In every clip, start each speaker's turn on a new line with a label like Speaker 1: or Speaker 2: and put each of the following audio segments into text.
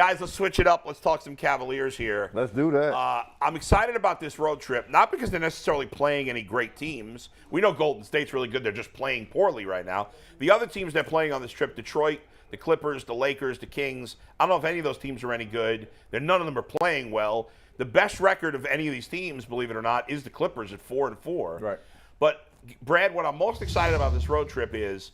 Speaker 1: Guys, let's switch it up. Let's talk some Cavaliers here.
Speaker 2: Let's do that.
Speaker 1: I'm excited about this road trip, not because they're necessarily playing any great teams. We know Golden State's really good. They're just playing poorly right now. The other teams they're playing on this trip, Detroit, the Clippers, the Lakers, the Kings, I don't know if any of those teams are any good. None of them are playing well. The best record of any of these teams, believe it or not, is the Clippers at 4-4.
Speaker 2: Right.
Speaker 1: But, Brad, what I'm most excited about this road trip is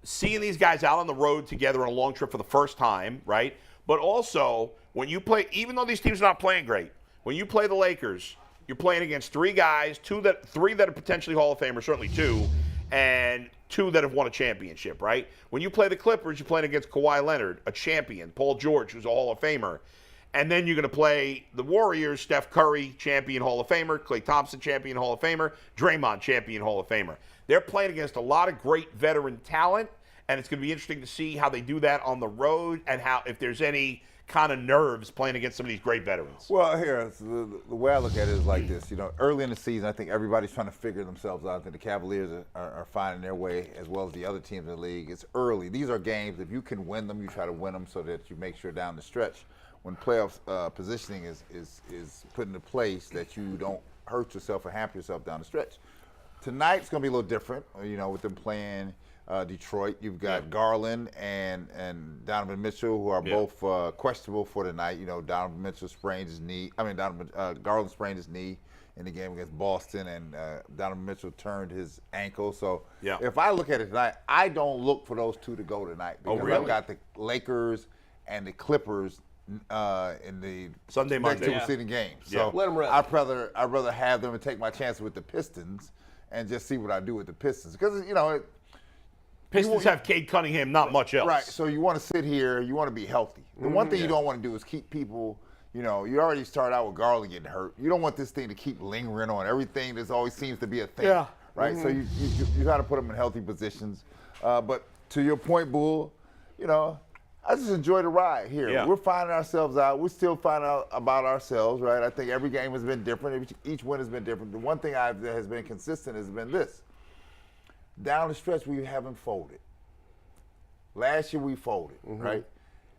Speaker 1: seeing these guys out on the road together on a long trip for the first time, right? But also, when you play, even though these teams are not playing great, when you play the Lakers, you're playing against three guys, three that are potentially Hall of Famers, certainly two, and two that have won a championship, right? When you play the Clippers, you're playing against Kawhi Leonard, a champion, Paul George, who's a Hall of Famer. And then you're going to play the Warriors, Steph Curry, champion Hall of Famer, Klay Thompson, champion Hall of Famer, Draymond, champion Hall of Famer. They're playing against a lot of great veteran talent. And it's going to be interesting to see how they do that on the road and if there's any kind of nerves playing against some of these great veterans.
Speaker 2: Well, here, the way I look at it is like this. Early in the season, I think everybody's trying to figure themselves out. I think the Cavaliers are finding their way as well as the other teams in the league. It's early. These are games. If you can win them, you try to win them so that you make sure down the stretch, when playoff positioning is put into place, that you don't hurt yourself or hamper yourself down the stretch. Tonight's going to be a little different, with them playing Detroit. You've got Garland and Donovan Mitchell, who are both questionable for tonight. Donovan Mitchell sprained his knee. Garland sprained his knee in the game against Boston, and Donovan Mitchell turned his ankle. So if I look at it tonight, I don't look for those two to go tonight because I've got the Lakers and the Clippers in the
Speaker 1: Sunday, Monday
Speaker 2: next two preceding games. So
Speaker 3: let them rest.
Speaker 2: I'd rather have them and take my chances with the Pistons and just see what I do with the Pistons because
Speaker 1: Pistons have Cade Cunningham, not much else.
Speaker 2: Right, so you want to sit here, you want to be healthy. The one thing you don't want to do is keep people, you already start out with Garland getting hurt. You don't want this thing to keep lingering on everything that always seems to be a thing.
Speaker 3: Yeah.
Speaker 2: Right, so you got to put them in healthy positions. But to your point, Bull, I just enjoy the ride here.
Speaker 1: Yeah.
Speaker 2: We're finding ourselves out. We're still finding out about ourselves, right? I think every game has been different. Each win has been different. The one thing that has been consistent has been this. Down the stretch, we haven't folded. Last year, we folded, right?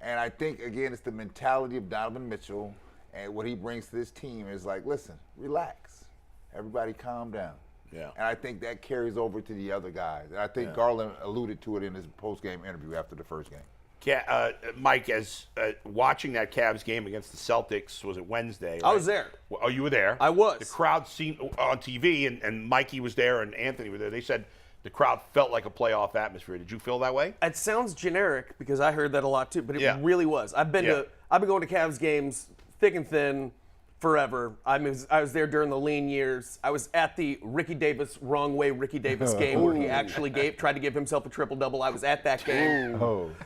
Speaker 2: And I think, again, it's the mentality of Donovan Mitchell and what he brings to this team is like, listen, relax. Everybody calm down.
Speaker 1: Yeah.
Speaker 2: And I think that carries over to the other guys. And I think Garland alluded to it in his post-game interview after the first game.
Speaker 1: Mike, as watching that Cavs game against the Celtics, was it Wednesday? Right?
Speaker 3: I was there.
Speaker 1: Oh, you were there?
Speaker 3: I was.
Speaker 1: The crowd seemed on TV, and Mikey was there, and Anthony were there. They said the crowd felt like a playoff atmosphere. Did you feel that way?
Speaker 3: It sounds generic because I heard that a lot too, but it really was. I've been going to Cavs games thick and thin forever. I was there during the lean years. I was at the Ricky Davis game where he actually tried to give himself a triple-double. I was at that game.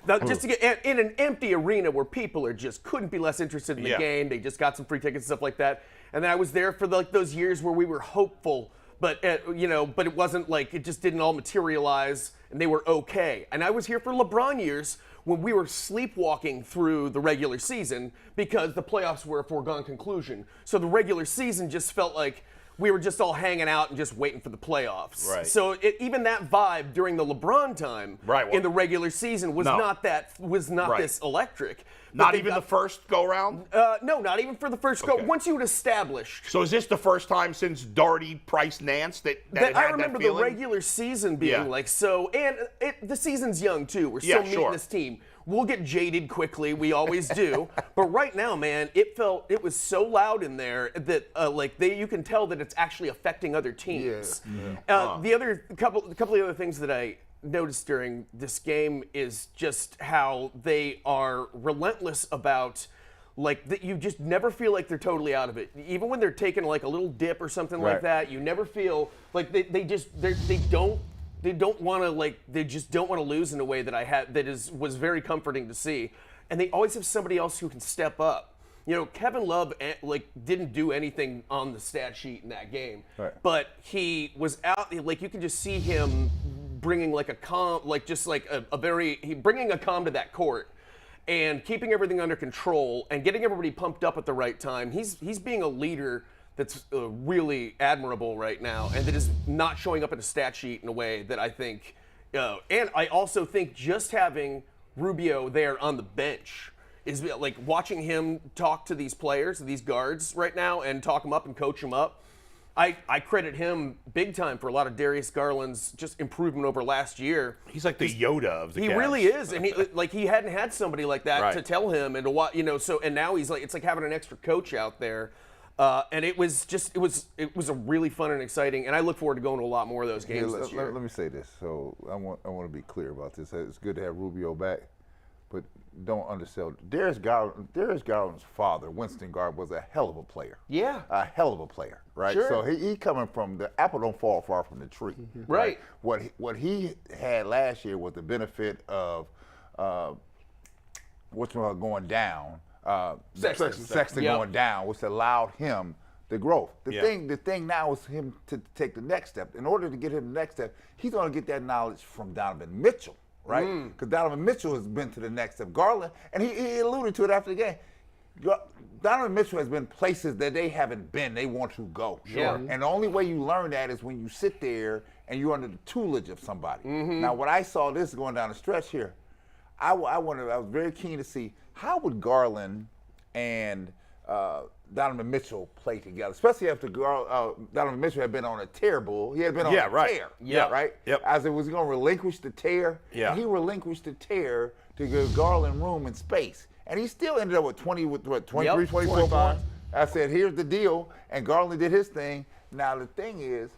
Speaker 3: Now, just to get in an empty arena where people couldn't be less interested in the game. They just got some free tickets and stuff like that. And then I was there for those years where we were hopeful, but but it wasn't like it just didn't all materialize, and they were okay. And I was here for LeBron years when we were sleepwalking through the regular season because the playoffs were a foregone conclusion. So the regular season just felt like we were just all hanging out and just waiting for the playoffs.
Speaker 1: Right.
Speaker 3: So even that vibe during the LeBron time in the regular season was not this electric.
Speaker 1: Not even the first go-round?
Speaker 3: No, not even for the first go. Once you had established.
Speaker 1: So is this the first time since Darty, Price, Nance that
Speaker 3: I remember the regular season being like so, and the season's young too. We're still meeting this team. We'll get jaded quickly. We always do. But right now, man, it was so loud in there that you can tell that it's actually affecting other teams. The couple of other things that I noticed during this game is just how they are relentless about you just never feel like they're totally out of it. Even when they're taking like a little dip or something like that, you never feel like they just don't want to lose in a way that was very comforting to see. And they always have somebody else who can step up. Kevin Love didn't do anything on the stat sheet in that game, but he was out. Like you can just see him bringing bringing a calm to that court and keeping everything under control and getting everybody pumped up at the right time. He's being a leader that's really admirable right now, and that is not showing up in a stat sheet in a way that I think. And I also think just having Rubio there on the bench is like watching him talk to these players, these guards right now, and talk them up and coach them up. I credit him big time for a lot of Darius Garland's just improvement over last year.
Speaker 1: He's like the Yoda of the Cavs.
Speaker 3: He really is, and he hadn't had somebody like that to tell him and to what and now he's like, it's like having an extra coach out there. And it was a really fun and exciting, and I look forward to going to a lot more of those games this year.
Speaker 2: Let me say this. So I want to be clear about this. It's good to have Rubio back, but don't undersell. Darius Garland's father, Winston Garland, was a hell of a player.
Speaker 3: Yeah,
Speaker 2: a hell of a player, right?
Speaker 3: Sure.
Speaker 2: So he coming from the apple don't fall far from the tree,
Speaker 3: right?
Speaker 2: What he had last year was the benefit of going down. Sexton going down, which allowed him the growth. The thing now is him to take the next step. In order to get him the next step, he's going to get that knowledge from Donovan Mitchell, right? Because Donovan Mitchell has been to the next step. Garland, and he alluded to it after the game. Donovan Mitchell has been places that they haven't been. They want to go.
Speaker 3: Sure.
Speaker 2: And the only way you learn that is when you sit there and you're under the tutelage of somebody. Now, what I saw this going down the stretch here, I was very keen to see how would Garland and Donovan Mitchell play together, especially after Donovan Mitchell had been on a tear bull. He had been on a tear.
Speaker 1: Yeah,
Speaker 2: right?
Speaker 1: Yep.
Speaker 2: As it was going to relinquish the tear.
Speaker 1: Yeah.
Speaker 2: And he relinquished the tear to give Garland room and space. And he still ended up with 23, 24 points. I said, here's the deal. And Garland did his thing. Now, the thing is,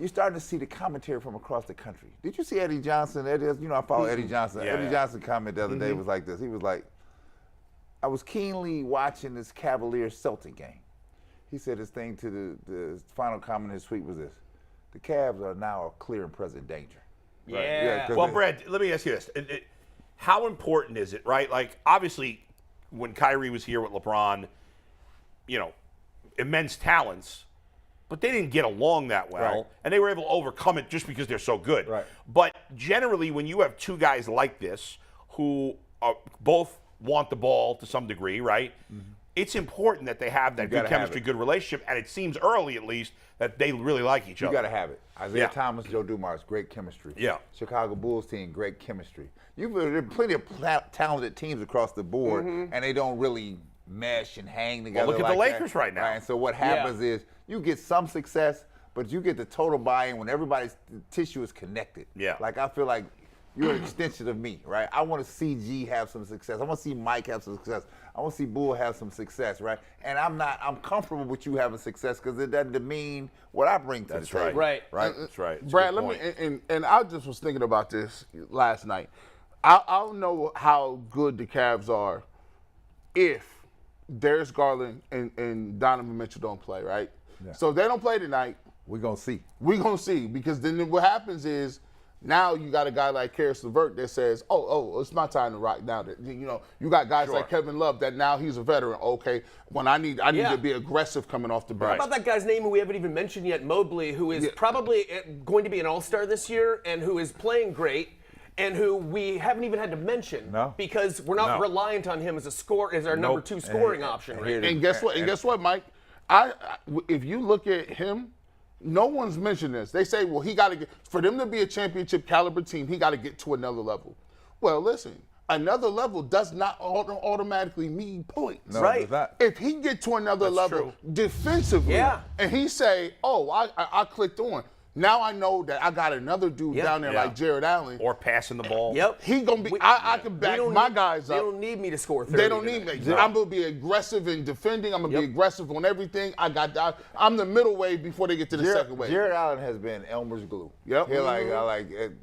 Speaker 2: you're starting to see the commentary from across the country. Did you see Eddie Johnson? I follow Eddie Johnson. Eddie Johnson comment the other day was like this. He was like, I was keenly watching this Cavaliers-Celtic game. He said his thing to the final comment in his tweet was this: the Cavs are now a clear and present danger.
Speaker 3: Yeah.
Speaker 2: Right? Yeah,
Speaker 1: Well, Brad, let me ask you this. How important is it, right? Like, obviously, when Kyrie was here with LeBron, immense talents, but they didn't get along that well, and they were able to overcome it just because they're so good.
Speaker 2: Right.
Speaker 1: But generally, when you have two guys like this who are both want the ball to some degree, right? It's important that they have that good chemistry, good relationship, and it seems early at least that they really like each other.
Speaker 2: You got to have it. Isaiah Thomas, Joe Dumars, great chemistry.
Speaker 1: Yeah.
Speaker 2: Chicago Bulls team, great chemistry. There are plenty of talented teams across the board, and they don't really mesh and hang together.
Speaker 1: Well, look at the Lakers
Speaker 2: that.
Speaker 1: right now.
Speaker 2: And so what happens is you get some success, but you get the total buy-in when everybody's tissue is connected.
Speaker 1: Yeah.
Speaker 2: Like, I feel like you're an extension of me, right? I want to see G have some success. I want to see Mike have some success. I want to see Bull have some success, right? And I'm comfortable with you having success because it doesn't demean what I bring to the table.
Speaker 3: Right.
Speaker 1: That's right. That's
Speaker 4: Brad, let me, and I just was thinking about this last night. I don't know how good the Cavs are if Darius Garland and Donovan Mitchell don't play, right? Yeah. So if they don't play tonight,
Speaker 2: we're going to see.
Speaker 4: We're going to see, because then what happens is now you got a guy like Karis LeVert that says, oh, it's my time to rock now. You got guys like Kevin Love that now he's a veteran. Okay, when I need to be aggressive coming off the bench.
Speaker 3: How about that guy's name who we haven't even mentioned yet, Mobley, who is probably going to be an all-star this year and who is playing great, and who we haven't even had to mention because we're not reliant on him as our number two scoring option. Right?
Speaker 4: And guess what? And guess what, Mike? If you look at him, no one's mentioned this. They say, well, he got to get, for them to be a championship caliber team, he got to get to another level. Well, listen, another level does not automatically mean points.
Speaker 2: No,
Speaker 3: right.
Speaker 2: It does not.
Speaker 4: If he get to another level defensively, and he say, oh, I clicked on. Now I know that I got another dude down there like Jared Allen.
Speaker 1: Or passing the ball.
Speaker 3: Yep.
Speaker 4: He going to be, I can back my guys up.
Speaker 3: They don't need me to score 30.
Speaker 4: They don't need me. I'm going to be aggressive in defending. I'm going to be aggressive on everything. I'm the middle wave before they get to the second wave.
Speaker 2: Jared Allen has been Elmer's glue.
Speaker 4: Yep.
Speaker 2: He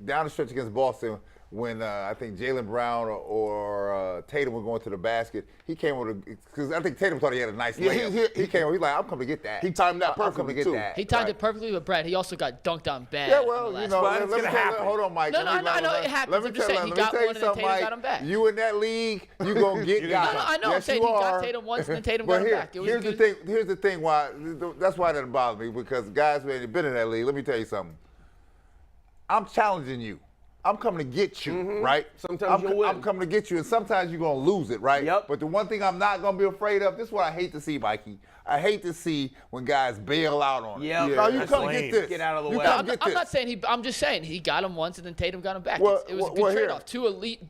Speaker 2: down the stretch against Boston, when I think Jaylen Brown or Tatum were going to the basket, he came with because I think Tatum thought he had a nice layup. He came, he's like, I'm coming to get that.
Speaker 4: He timed that perfectly too.
Speaker 5: He timed it perfectly, but Brad, he also got dunked on bad.
Speaker 2: Yeah, well, let me tell you, hold on, Mike.
Speaker 5: No, I know it happens. I'm just saying he got one and then Tatum got him back.
Speaker 2: You in that league, you gonna get guys.
Speaker 5: I know. I'm saying he got Tatum once and then Tatum got him back.
Speaker 2: Here's the thing. Why? That's why it doesn't bother me, because guys who ain't been in that league. Let me tell you something. I'm challenging you. I'm coming to get you, right?
Speaker 3: Sometimes you'll win.
Speaker 2: I'm coming to get you, and sometimes you're going to lose it, right?
Speaker 3: Yep.
Speaker 2: But the one thing I'm not going to be afraid of, this is what I hate to see, Mikey. I hate to see when guys bail out on it.
Speaker 3: Yeah.
Speaker 2: No, you come get this.
Speaker 3: Get out of the way.
Speaker 2: Come get
Speaker 5: I'm
Speaker 2: this.
Speaker 5: not saying I'm just saying he got him once and then Tatum got him back.
Speaker 2: Well,
Speaker 5: it was a good trade-off. Two elite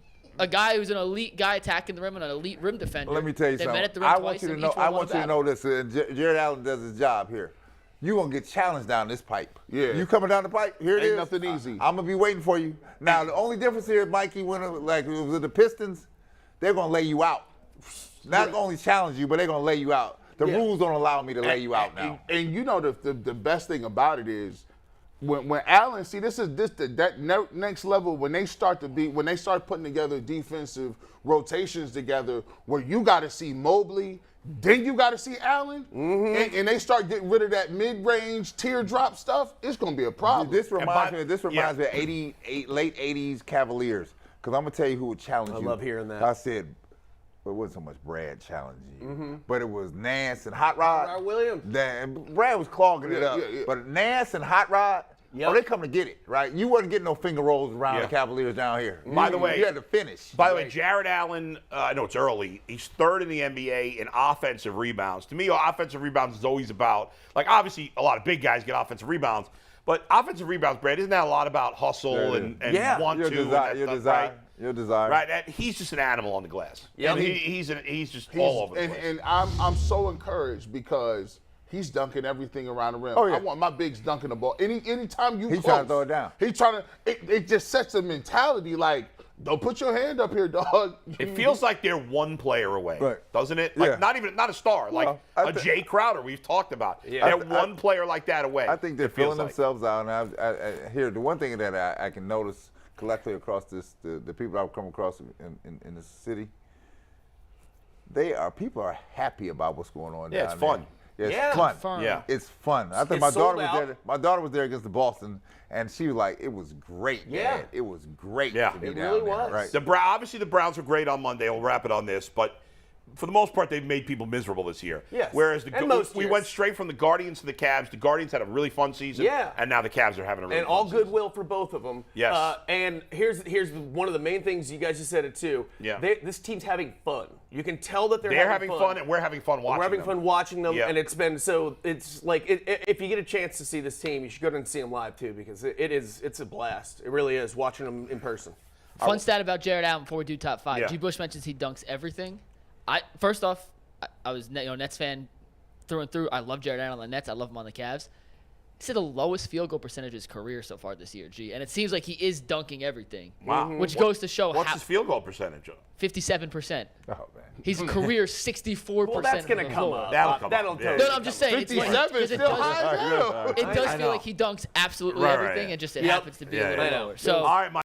Speaker 5: a guy who's an elite guy attacking the rim and an elite rim defender.
Speaker 2: Let me tell you
Speaker 5: they
Speaker 2: something.
Speaker 5: Met at the rim
Speaker 2: I
Speaker 5: twice
Speaker 2: want you to
Speaker 5: and
Speaker 2: know.
Speaker 5: each one
Speaker 2: I
Speaker 5: won
Speaker 2: want
Speaker 5: a
Speaker 2: you to
Speaker 5: battle.
Speaker 2: know this. Jared Allen does his job here. You gonna get challenged down this pipe.
Speaker 4: Yeah.
Speaker 2: You coming down the pipe? Here it
Speaker 4: Ain't
Speaker 2: is.
Speaker 4: nothing easy.
Speaker 2: I'm gonna be waiting for you. Now the only difference here, Mikey, when like with the Pistons, they're gonna lay you out. Not only challenge you, but they're gonna lay you out. The rules don't allow me to lay you out now.
Speaker 4: And you know the best thing about it is when Allen, see that next level when they start putting together defensive rotations together where you got to see Mobley, then you got to see Allen, and they start getting rid of that mid-range teardrop stuff, it's gonna be a problem.
Speaker 2: This reminds me of late '80s Cavaliers. Because I'm gonna tell you who would challenge you.
Speaker 3: I love hearing that.
Speaker 2: I said. It wasn't so much Brad challenging you, but it was Nance and Hot Rod.
Speaker 3: Rod Williams.
Speaker 2: Brad was clogging it up.
Speaker 4: Yeah.
Speaker 2: But Nance and Hot Rod, they come to get it, right? You wasn't getting no finger rolls around the Cavaliers down here.
Speaker 1: By the way,
Speaker 2: you had to finish.
Speaker 1: By the way, Jared Allen, I know it's early. He's third in the NBA in offensive rebounds. To me, offensive rebounds is always about, like, obviously a lot of big guys get offensive rebounds, but offensive rebounds, Brad, isn't that a lot about hustle and want to?
Speaker 2: Your desire.
Speaker 1: Right, he's just an animal on the glass.
Speaker 3: Yeah,
Speaker 1: and he's just all over the place.
Speaker 4: And I'm so encouraged because he's dunking everything around the rim.
Speaker 2: Oh, yeah.
Speaker 4: I want my bigs dunking the ball. Anytime you
Speaker 2: He's
Speaker 4: close,
Speaker 2: trying to throw it down.
Speaker 4: He's trying to. It just sets a mentality like, don't put your hand up here, dog.
Speaker 1: It feels like they're one player away,
Speaker 2: Right.
Speaker 1: doesn't it? Like
Speaker 2: Yeah.
Speaker 1: not a star, like a Jay Crowder we've talked about.
Speaker 3: Yeah.
Speaker 1: They're one player like that away.
Speaker 2: I think they're
Speaker 1: it feels
Speaker 2: filling themselves out. And here, the one thing that I can notice collectively across the people I've come across in this city, people are happy about what's going on.
Speaker 1: Yeah,
Speaker 2: down
Speaker 1: it's fun.
Speaker 2: There. Yeah,
Speaker 3: Yeah.
Speaker 2: it's fun.
Speaker 5: Fun.
Speaker 1: Yeah.
Speaker 2: It's fun. I think
Speaker 3: It's
Speaker 2: my daughter
Speaker 3: sold
Speaker 2: was
Speaker 3: out.
Speaker 2: there. My daughter was there against the Boston, and she was like, "It was great,
Speaker 3: Yeah.
Speaker 2: Dad. It was great
Speaker 1: Yeah.
Speaker 2: to be
Speaker 3: It
Speaker 2: down
Speaker 3: really
Speaker 2: there."
Speaker 3: was.
Speaker 2: Right.
Speaker 1: Obviously, the Browns were great on Monday. We'll wrap it on this, but for the most part, they've made people miserable this year.
Speaker 3: Yes.
Speaker 1: Whereas
Speaker 3: And most
Speaker 1: we
Speaker 3: years.
Speaker 1: went straight from the Guardians to the Cavs. The Guardians had a really fun season.
Speaker 3: Yeah.
Speaker 1: And now the Cavs are having a really
Speaker 3: And
Speaker 1: fun
Speaker 3: all
Speaker 1: season.
Speaker 3: goodwill for both of them.
Speaker 1: Yes.
Speaker 3: And here's one of the main things. You guys just said it too.
Speaker 1: Yeah.
Speaker 3: This team's having fun. You can tell that
Speaker 1: They're having fun, and we're having fun watching
Speaker 3: We're having
Speaker 1: them.
Speaker 3: fun watching them,
Speaker 1: Yeah.
Speaker 3: and it's like if you get a chance to see this team, you should go and see them live too, because it's a blast. It really is watching them in person.
Speaker 5: Fun stat about Jared Allen before we do top five.
Speaker 1: Yeah.
Speaker 5: G. Bush mentions he dunks everything. First off, I was Nets fan through and through. I love Jared Allen on the Nets. I love him on the Cavs. He's had the lowest field goal percentage of his career so far this year, G. And it seems like he is dunking everything.
Speaker 1: Wow.
Speaker 5: Which goes to show
Speaker 1: What's
Speaker 5: how
Speaker 1: his field goal percentage?
Speaker 5: 57%.
Speaker 2: Oh man.
Speaker 5: He's career 64%.
Speaker 3: Well, that's
Speaker 5: going
Speaker 3: gonna
Speaker 5: to
Speaker 3: come up.
Speaker 1: That'll come
Speaker 3: That'll
Speaker 1: up.
Speaker 3: come.
Speaker 1: Yeah.
Speaker 5: No, I'm just saying.
Speaker 4: 57 is still high as hell.
Speaker 5: It does
Speaker 1: I
Speaker 5: feel
Speaker 1: know.
Speaker 5: like he dunks absolutely
Speaker 1: Right,
Speaker 5: everything,
Speaker 1: right.
Speaker 5: and just it
Speaker 3: Yep.
Speaker 5: happens to be
Speaker 1: Yeah,
Speaker 5: a little
Speaker 1: yeah.
Speaker 5: lower. So
Speaker 1: All right, Mike.